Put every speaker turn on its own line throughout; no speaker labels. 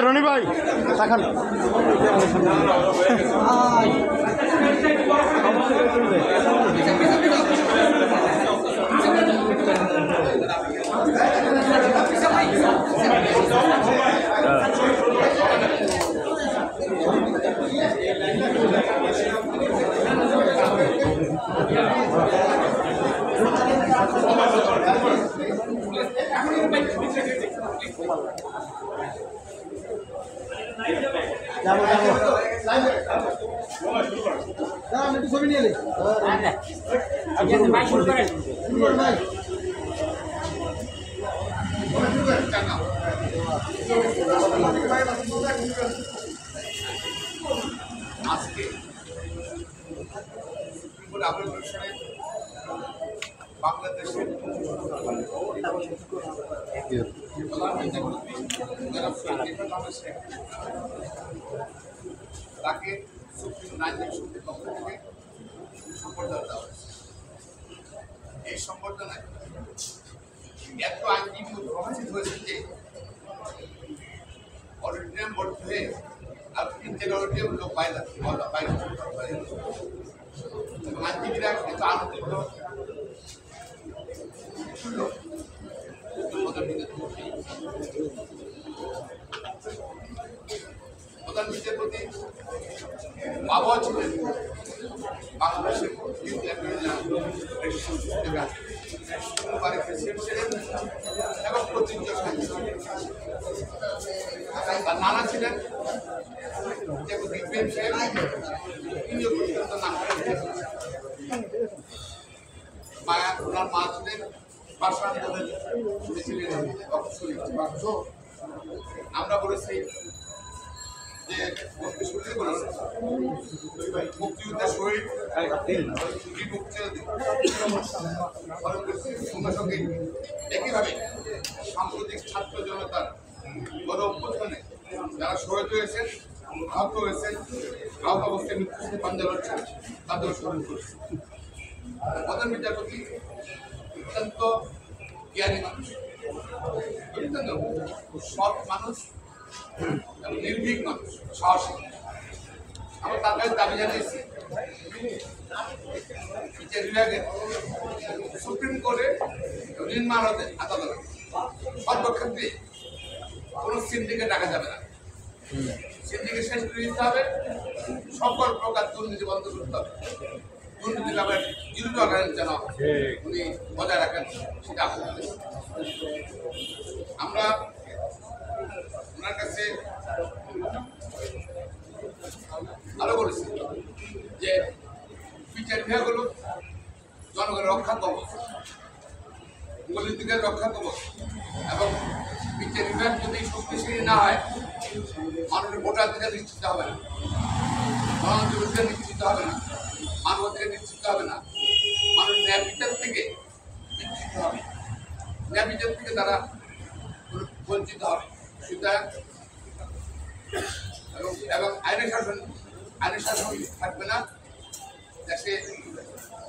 রনি ভাই দেখান ছবি নিয়ে
আজকে বাংলাদেশের তাকে সুপ্রিম রাজনৈতিক শক্তির পক্ষ থেকে সম্বর্ধনা দেওয়া হয়েছে। এই সম্বর্ধনায় এত আইনজীবী উপস্থিত হয়েছে যে অডিটোরিয়াম ভর্তি হয়ে আর তিনটে অডিটোরিয়াম লোক বাইরে এবং আইনজীবীরা এত আনন্দিত প্রধান বিচারপতি বাবা ছিলেন বাংলাদেশের এবং তার নানা ছিলেন মায়া ওনার মা ছিলেন ভাষা আন্দোলনের আমরা বলেছি যে মুক্তিযুদ্ধের শহীদ সঙ্গে একইভাবে সাম্প্রতিক ছাত্র জনতার গণ অভ্যুত্থানে যারা শহীদ হয়েছেন আহত হয়েছেন আহত অবস্থায় মৃত্যুর পাঞ্জা লড়ছেন তাদের স্মরণ করেছে। প্রধান বিচারপতি অত্যন্ত জ্ঞানী মানুষ, অত্যন্ত সৎ মানুষ এবং নির্ভীক মানুষ, সাহসী। আমরা তার কাছে দাবি জানিয়েছি বিচার বিভাগে সুপ্রিম কোর্টে নির্মাণ আদালত সর্বক্ষেত্রে কোনো সিন্ডিকেট রাখা যাবে না। সিন্ডিকেট শেষ করে দিতে হবে, সকল প্রকার দুর্নীতি বন্ধ করতে হবে। দুর্নীতি লাভের জিরো টলারেন্স যেন উনি বজায় রাখেন সেটা আমরা ওনার কাছে আরো বলেছি যে বিচার বিভাগ হল জনগণের রক্ষা কবচ, গণতান্ত্রিকের রক্ষা কবচ এবং বিচার বিভাগ যদি শক্তিশালী না হয় মানুষের ভোটাধিকার নিশ্চিত হবে না, গণতন্ত্রের নিশ্চিত হবে না, মানবাধিকার নিশ্চিত হবে না, মানুষ ন্যায় বিচার থেকে বিচ্ছিন্ন হবে, ন্যায় বিচার থেকে তারা বঞ্চিত হবে। সুতরাং এবং আইনের শাসন থাকবে না, দেশে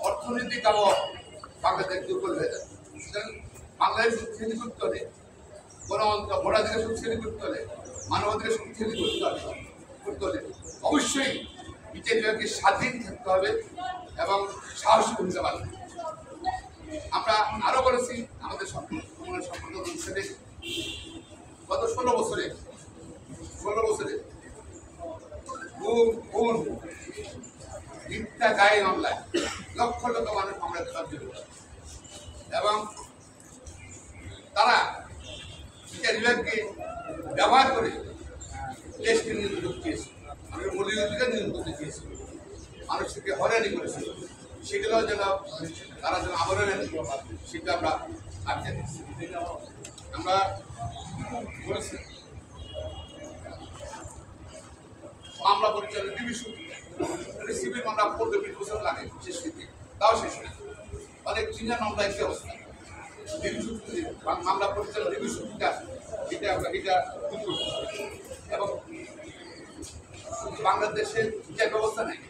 অর্থনৈতিক আবহাওয়া বাংলাদেশ দুর্বল হয়ে যাবে। সুতরাং বাংলাদেশ শক্তিশালী করতে হলে, গণতন্ত্র ভোটাধিকার শক্তিশালী করতে হলে, মানবাধিকার শক্তিশালী করতে হলে অবশ্যই বিচার বিভাগকে স্বাধীন থাকতে হবে এবং সাহসী ভূমিকা পালন। আমরা আরো বলেছি আমাদের সম্পূর্ণ অনুষ্ঠানে গত 16 বছরে খুন মিথ্যা গায়ে মামলায় লক্ষ লক্ষ মানুষ মামলায় জড়িত এবং তারা বিচার বিভাগকে ব্যবহার করে দেশকে নিয়ন্ত্রণ চেয়েছে, মানুষের মূল্য অধিকার নিয়ন্ত্রণ করতে চেয়েছে, মানুষকে হয়রানি করেছে। সেগুলো যেন তারা যেন আবরণ সেটা আমরা আটকে দিচ্ছি। আমরা বলেছি মামলা পরিচালনা ডিভিশন সিভিল মামলা 15-20 বছর লাগে শেষ করতে, তাও শেষ হয় অনেক চিন্তা মামলা একটি অবস্থা। ডিভিশন মামলা পরিচালনা ডিভিশনটা এটা এবং বাংলাদেশের বিচার ব্যবস্থা নেই,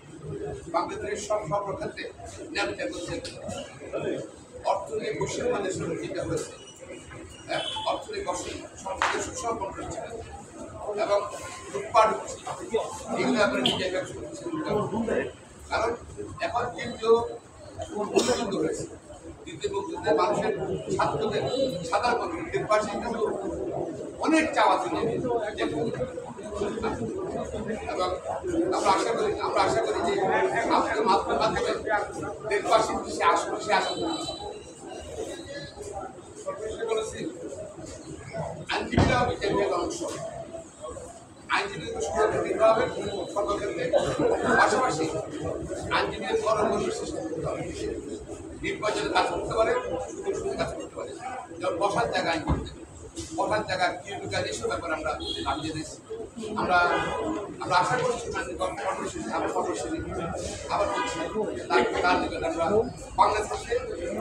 বাংলাদেশের সব ক্ষেত্রে ন্যায় বিচার করছে। অর্থনৈতিক বৈষম্যের সঙ্গে যেটা হয়েছে, অর্থনৈতিক সম্পদের সুসম্পন্ন হচ্ছে এবং লুটপাট হচ্ছে, এগুলো আমরা বিচার ব্যবস্থা করছি। কারণ এখন কিন্তু মুক্তযুদ্ধ হয়েছে, দ্বিতীয় মুক্তিযুদ্ধে মানুষের ছাত্রদের সাধারণ মানুষদের পাশে কিন্তু অনেক চাওয়া ছিল এবং আমরা আশা করি যে আপনাদের মাধ্যমে দেশবাসী সে আশা বলেছি আইনজীবীরাও বিচার বিভাগের অংশ, আইনজীবীদের সুরক্ষা দিতে হবে সর্বক্ষেত্রে। পাশাপাশি আইনজীবীদের কর্মসূচি সৃষ্টি করতে হবে, নির্বাচনে কাজ করতে পারে, কাজ করতে পারে, যেমন বসার জায়গা আইনজীবীদের বসার জায়গা কি কাজ, এসব ব্যাপারে আমরা দাবি জানিয়েছি। আমরা আশা করছি কর্মসূচি আবার বলছি তার নিকট আমরা বাংলাদেশে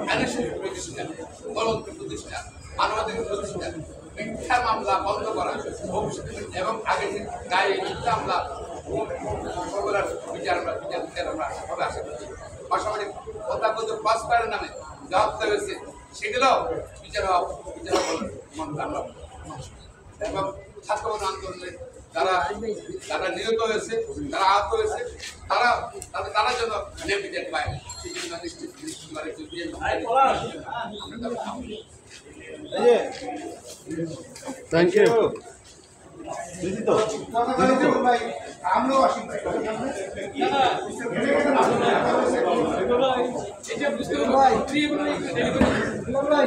অ্যানেশন প্রতিষ্ঠান, গণতন্ত্র প্রতিষ্ঠান, মানবাধিকার প্রতিষ্ঠান, মিথ্যা মামলা বন্ধ করা এবং আগে গায়ে মিথ্যা মামলা বিচার আমরা সবাই আশা করছি। পাশাপাশি তথাকথিত পাসপারের নামে যা হত্যা হয়েছে সেগুলো বিচার আমরা এবং ছাত্র আন্দোলনে যারা নিহত হয়েছে, যারা আহত হয়েছে, তারা যেন বিচার পায় সেই জন্য নিশ্চিত
থ্যাংক ইউ।
আমরা